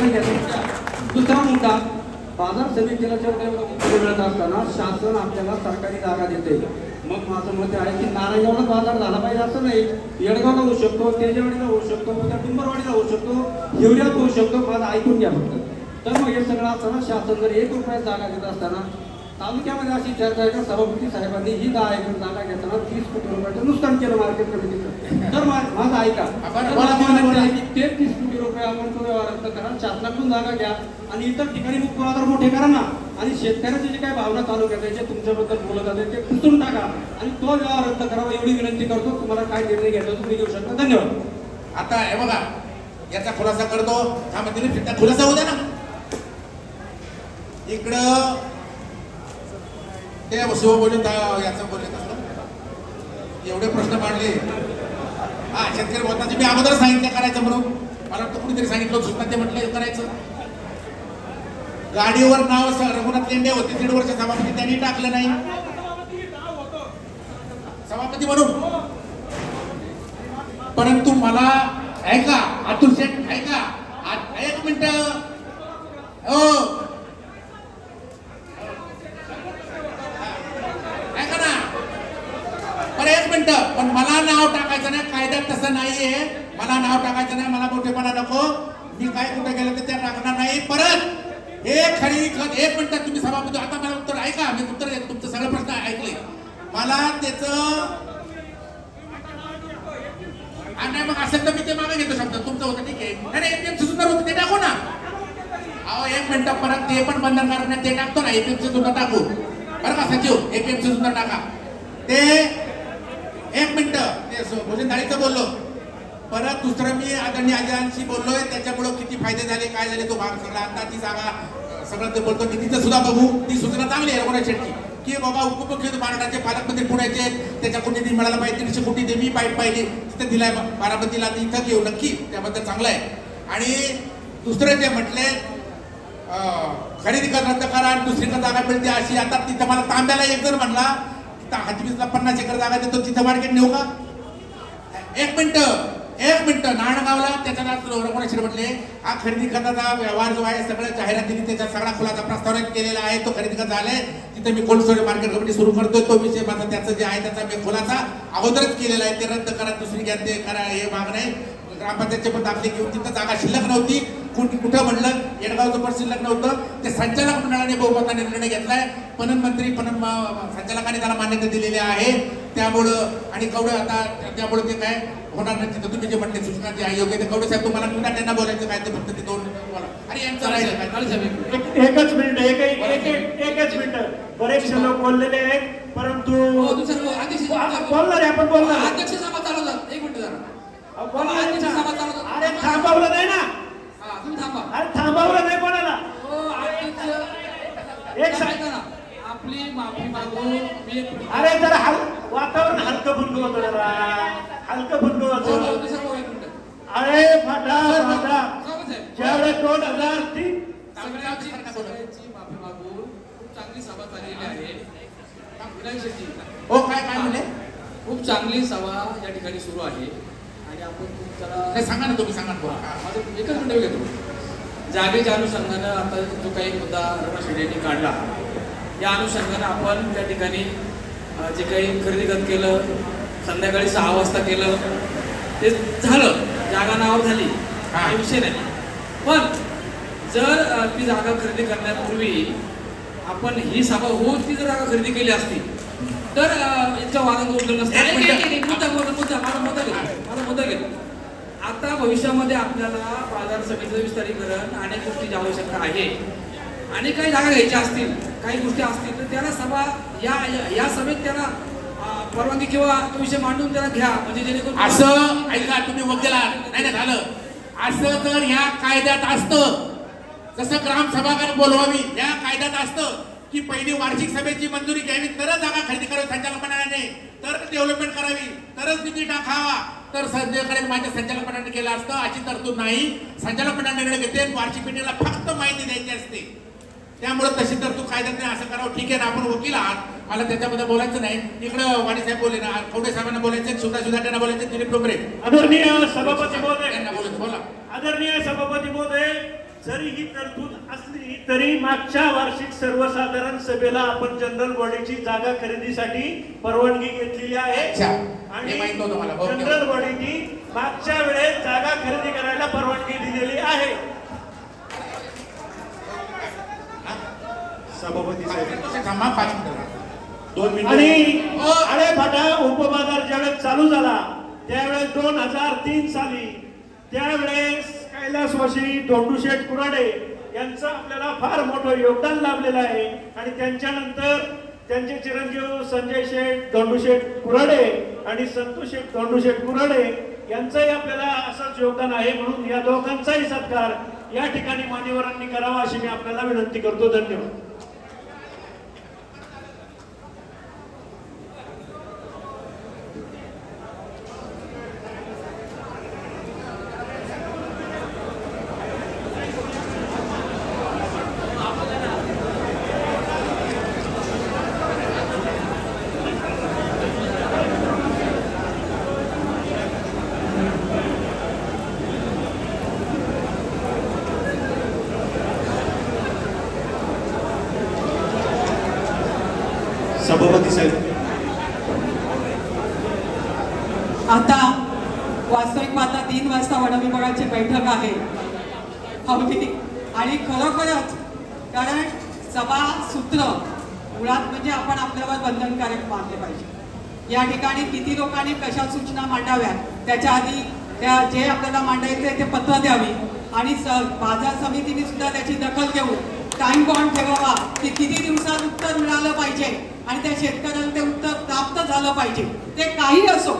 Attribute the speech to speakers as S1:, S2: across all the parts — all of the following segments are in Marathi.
S1: ठिकाणी घेतो. दुसरा मुद्दा, बाजार समितीला जेवढे मिळत असताना शासन आपल्याला सरकारी जागा देते. मग माझं मत आहे की नारायणगावला बाजार झाला पाहिजे असं नाही. येडगावला होऊ शकतो, तेजवाडीला होऊ शकतो, उद्या डुंबरवाडीला होऊ शकतो, हिवऱ्यात होऊ शकतो. माझं ऐकून घ्या फक्त. तर मग हे सगळं असताना शासन जर 1 रुपयात जागा देत असताना तालुक्यामध्ये अशी चर्चा आहे का सभापती साहेबांनी ही 10 एकर जागा घेताना 30 कोटी रुपयाचं नुकसान केलं मार्केट कमिटीचं. तर माझं ऐका, ते 30 कोटी रुपये आपण तो व्यवहार रद्द करा, शासनाकडून जागा घ्या आणि इतर ठिकाणी मुक्त बाजार मोठे करा ना. आणि शेतकऱ्याची जी काही भावना तालुक्यात आहे जे तुमच्याबद्दल बोलत जाते ते पुसून टाका आणि तो व्यवहार रद्द करावा एवढी विनंती करतो. तुम्हाला काय निर्णय घ्यायचा तुम्ही घेऊ शकता. धन्यवाद.
S2: आता हे बघा, याचा खुलासा करतो. त्यामध्ये खुलासा होता ना इकडं ते शिव बोलून याचं बोलले तसं एवढे प्रश्न मांडले. हा, शेतकरी बोलतात मी अगोदर सांगितलं करायचं म्हणून. मला वाटतं कुणीतरी सांगितलं सुद्धा ते म्हटलं करायचं. गाडीवर नाव रघुनाथ लेंडे होते 1.5 वर्ष सभापती, त्यांनी टाकलं नाही सभापती म्हणून. परंतु मला ऐका अतुल शेठ, ऐका 1 मिनिट. हो ऐका ना, पण 1 मिनिट. पण मला नाव टाकायचं नाही, कायद्यात तसं नाहीये. मला नाव टाकायचं नाही, मला मोठेपणा नको. मी काय कुठे गेलं तर त्या टाकणार नाही. परत हे खरेदी खत 1 मिनिटात तुम्ही सभापती. आता मला उत्तर ऐका, मी उत्तर देतो. तुमचं सगळं प्रश्न ऐकले. मला त्याचं नाही मग असेल तर मी ते मागे घेतो शब्द. तुमचं होतं ठीक आहे. नाही एपीएमसी सुद्धा होतं ते टाकू ना. अहो 1 मिनिट, परत ते पण बंधनकारक नाही, ते टाकतो ना. एपीएमसी सुद्धा टाकू बरं का सचिव, एपीएमसी सुद्धा टाका ते. 1 मिनिट ते भोजन थाळीचं बोललो. परत दुसरं मी आदरणीय आजांशी बोललोय, त्याच्यामुळे किती फायदे झाले काय झाले तो भाग सगळा. आता ती जागा सगळं ते बोलतो निधीचं सुद्धा बघू. ती सूचना चांगली आहे रघुनाथ शेट्टी की बाबा उपमुख्यमंत्री महाराष्ट्राचे पालकमंत्री पुण्याचे, त्याच्याकडून निधी मिळाला पाहिजे. 300 कोटी दे. मी पाईप पाहिली तिथे दिलाय बारामतीला, इथं घेऊ नक्की, त्याबद्दल चांगलं आहे. आणि दुसरे जे म्हटले खरेदी कर रद्द करा आणि दुसरीकडे जागा मिळते अशी. आता तिथं मला तांब्याला एक जण म्हणला हातवीसला 50 एकर जागा देतो, तिथं मार्केट नेऊ का? 1 मिनिट नारायणगावला त्याचा रघुनाथ शेट्टी म्हटले हा खरेदी खताचा व्यवहार जो आहे सगळं जाहिरातीने त्याचा सगळा खुलासा प्रस्ताव केलेला आहे. तो खरेदी खत झालाय तिथे मी कोल्ड स्टोरेज मार्केट कमिटी सुरू करतोय. तो विषय माझा त्याचं जे आहे त्याचा मी खुलासा अगोदरच केलेला आहे. ते रद्द करा, दुसरी घ्या, ते करा, हे भाग नाही. ग्रामपंचायतचे पण दाखले घेऊन तिथं जागा शिल्लक नव्हती. कुठं म्हणलं येडगावचं पण शिल्लक नव्हतं. ते संचालक मंडळाने बहुमताने निर्णय घेतलाय. पणन संचालकाने त्याला मान्यता दिलेली आहे. त्यामुळं आणि कवडे आता त्यामुळे ते काय होणार नाही. तिथं तुम्ही जे म्हटले सूचना जे अयोग्य ते कवडे साहेब तुम्हाला पुन्हा त्यांना बोलायचं काय ते फक्त ते 2 बोला. अरे यांचं राहिलं काय?
S3: एकच मिनिट. बरेचसे लोक बोललेले आहेत परंतु बोलणार आहे, आपण बोलणार.
S4: अध्यक्ष सभा चालवतात. 1 मिनिट जरा.
S3: अरे थांबवलं नाही ना.
S4: तुम्ही थांबा.
S3: अरे थांबवलं नाही कोणाला. एक
S4: सांगा ना, आपली माफी मागून
S3: अरे जरा वातावरण हलकं फुलकं होतं, जरा हलकं फुलकं होतं. अरे फाटा ज्यावेळेस 2003
S4: सगळ्यांची माफी मागून खूप चांगली सभा झालेली आहे. विनायक शेट्टी
S2: हो काय म्हणले?
S4: खूप चांगली सभा या ठिकाणी सुरू आहे आणि आपण त्याला
S2: सांगा ना, तुम्ही सांगा ना.
S4: माझं एकच मिनिट घेतो. जागेच्या अनुषंगानं आता जो काही मुद्दा रघुनाथ शेट्टी यांनी काढला, या अनुषंगानं आपण त्या ठिकाणी जे काही खरेदी खत केलं संध्याकाळी 6 वाजता केलं ते झालं, जागा नाव झाली, हा विषय नाही. पण जर ती जागा खरेदी करण्यापूर्वी आपण ही सभा होऊन ती जर जागा खरेदी केली असती तर इतका वादन उठलं नसतं. माझा मुद्दा घेतो. आता भविष्यामध्ये आपल्याला बाजार समितीचं विस्तारीकरण अनेक गोष्टीची आवश्यकता आहे आणि काही जागा घ्यायच्या असतील, काही गोष्टी असतील तर त्याला सभा या सभेत त्याला परवानगी किंवा तो विषय मांडून त्याला घ्या, म्हणजे जेणेकरून
S2: असं ऐका तुम्ही वकील नाही झालं. असं तर या कायद्यात असतं, जसं ग्रामसभा बोलवावी या कायद्यात असतं की पहिली वार्षिक सभेची मंजुरी घ्यावी, तरच जागा खरेदी करावी संचालक मंडळाने, तरच डेव्हलपमेंट करावी, तरच निधी टाकावा. तर संजयकडे माझ्या संचालक मंडळाने केलं असतं, अशी तरतूद नाही. संचालक मंडळ निर्णय घेते, वार्षिक मीटिंगला फक्त माहिती द्यायची असते. त्यामुळे तशी तरतूद कायद्यात नाही. असं करावं ठीक आहे ना, आपण वकील आहात, मला त्याच्यामध्ये बोलायचं नाही. इकडं वाणी साहेब बोलले ना, कवडे साहेबांना बोलायचं, सुधारणा बोलायचं, दिलीप डोंगरे
S3: आदरणीय सभापती महोदय
S2: त्यांना बोलायचं. बोला.
S3: आदरणीय सभापती महोदय, जरी ही तरतूद असली तरी मागच्या वार्षिक सर्वसाधारण सभेला आपण जनरल बॉडीची जागा खरेदीसाठी परवानगी घेतलेली आहे आणि जनरल बॉडीची मागच्या वेळेस जागा खरेदी करायला परवानगी दिलेली आहे.
S2: सभापती साहेब 2 मिनिट.
S3: आणि आळेफाटा उपबाजार ज्यावेळेस चालू झाला त्यावेळेस 2003 साली त्यावेळेस कैलासवासी धोंडूशेठ कुराडे यांचं आपल्याला फार मोठं योगदान लाभलेलं आहे आणि त्यांच्यानंतर त्यांचे चिरंजीव संजय शेठ धोंडूशेठ कुराडे आणि संतोष शेठ धोंडूशेठ कुराडे यांचंही आपल्याला असंच योगदान आहे. म्हणून या दोघांचाही सत्कार या ठिकाणी मान्यवरांनी करावा अशी मी आपल्याला विनंती करतो. धन्यवाद.
S2: सभापती साहेब
S5: आता वास्तविक पाहता 3 वाजता वन विभागाची बैठक आहे आणि खरोखरच कारण सभा सूत्र मुळात म्हणजे आपण आपल्यावर बंधनकारक मानले पाहिजे. या ठिकाणी किती लोकांनी कशा सूचना मांडाव्या त्याच्या आधी त्या जे आपल्याला मांडायचे ते पत्र द्यावी आणि बाजार समितीने सुद्धा त्याची दखल घेऊन टाइम बॉन्ड ठेवावा की किती दिवसात उत्तर मिळालं पाहिजे आणि त्या शेतकऱ्याला ते उत्तर प्राप्त झालं पाहिजे. ते काही असो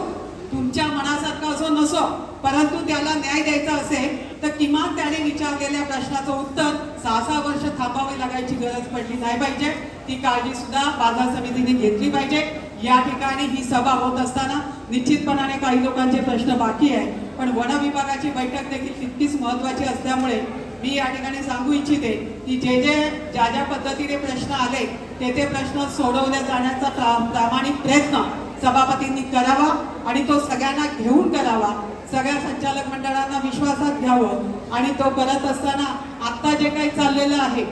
S5: तुमच्या मनासारखं असो नसो परंतु त्याला न्याय द्यायचा असेल तर किमान त्याने विचारलेल्या प्रश्नाचं उत्तर 6 वर्ष थांबावी लागायची गरज पडली नाही पाहिजे. ती काळजी सुद्धा बाजार समितीने घेतली पाहिजे. या ठिकाणी ही सभा होत असताना निश्चितपणाने काही लोकांचे प्रश्न बाकी आहे पण वन विभागाची बैठक देखील तितकीच महत्वाची असल्यामुळे मी या ठिकाणी सांगू इच्छिते की ज्या ज्या पद्धतीने प्रश्न आले ते प्रश्न सोडवले जाण्याचा प्रामाणिक प्रयत्न सभापतींनी करावा आणि तो सगळ्यांना घेऊन करावा. सगळ्या संचालक मंडळांना विश्वासात घ्यावं आणि तो करत असताना आता जे काही चाललेलं आहे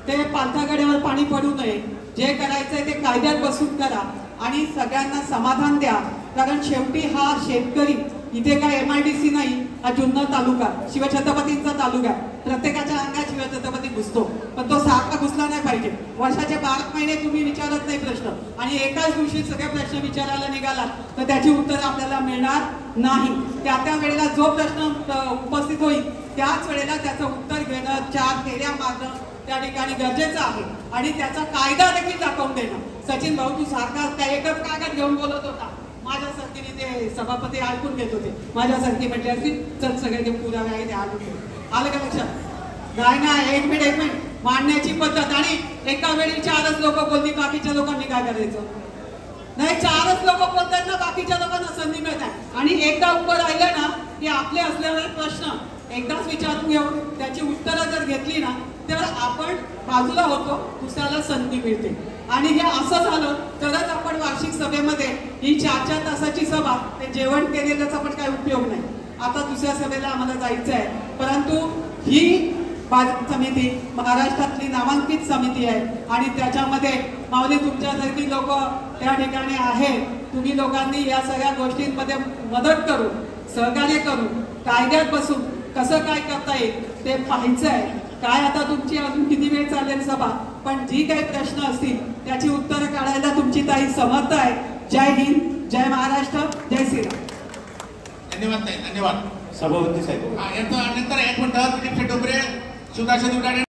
S5: ते पालथागड्यावर पाणी पडू नये. जे करायचंय ते कायद्यात बसून करा आणि सगळ्यांना समाधान द्या. कारण शेवटी हा शेतकरी इथे काय MIDC नाही, हा जुन्नर तालुका शिवछत्रपतींचा तालुका. प्रत्येकाच्या अंगात शिवछत्रपती घुसतो पण तो सारखा घुसला नाही पाहिजे. वर्षाचे 12 महिने तुम्ही विचारत नाही प्रश्न आणि एकाच दिवशी सगळे प्रश्न विचारायला निघाला तर त्याची उत्तर आपल्याला मिळणार नाही. त्या वेळेला जो प्रश्न उपस्थित होईल त्याच वेळेला त्याचं उत्तर घेणं 4 फेऱ्या मारणं त्या ठिकाणी गरजेचं आहे आणि त्याचा कायदा देखील दाखवून देणं. सचिन भाऊ तू सारखा काय एकच कागद घेऊन बोलत होता माझ्यासारखीने ते सभापती ऐकून घेत होते. माझ्यासारखी म्हटली असतील चल सगळे ते पुरावे आहे ते आलं का लक्षात? नाही एक मिनिट मांडण्याची पद्धत आणि एका वेळी 4च लोक बोलती बाकीच्या लोकांनी काय करायचं नाही. 4च लोक बोलतात ना बाकीच्या लोकांना संधी मिळत आहे आणि एकदा उभं राहिलं ना की आपले असलेले प्रश्न एकदाच विचारून घेऊन त्याची उत्तरं जर घेतली ना तर आपण बाजूला होतो दुसऱ्याला संधी मिळते आणि हे असं झालं तरच आपण वार्षिक सभेमध्ये ही 4 तासाची सभा ते जेवण केलेल्याचा पण काही उपयोग नाही. आता दुसऱ्या सभेला आम्हाला जायचं आहे परंतु ही बाजार समिती महाराष्ट्रातली नामांकित समिती आहे आणि त्याच्यामध्ये माऊली तुमच्यासारखी लोक त्या ठिकाणी आहेत. तुम्ही लोकांनी या सगळ्या गोष्टींमध्ये मदत करू सहकार्य करू कायद्यात बसून कसं काय करता येईल ते पाहायचं आहे. काय आता तुमची अजून किती वेळ चालेल सभा पण जी काही प्रश्न असतील त्याची उत्तरं काढायला तुमची ताई समर्थ आहे. जय हिंद जय महाराष्ट्र जय श्रीराम.
S2: धन्यवाद ताई धन्यवाद.
S3: सभापती साहेब
S2: नंतर 1 मिनिट दिलीप शेट डोंगरे सुधाकर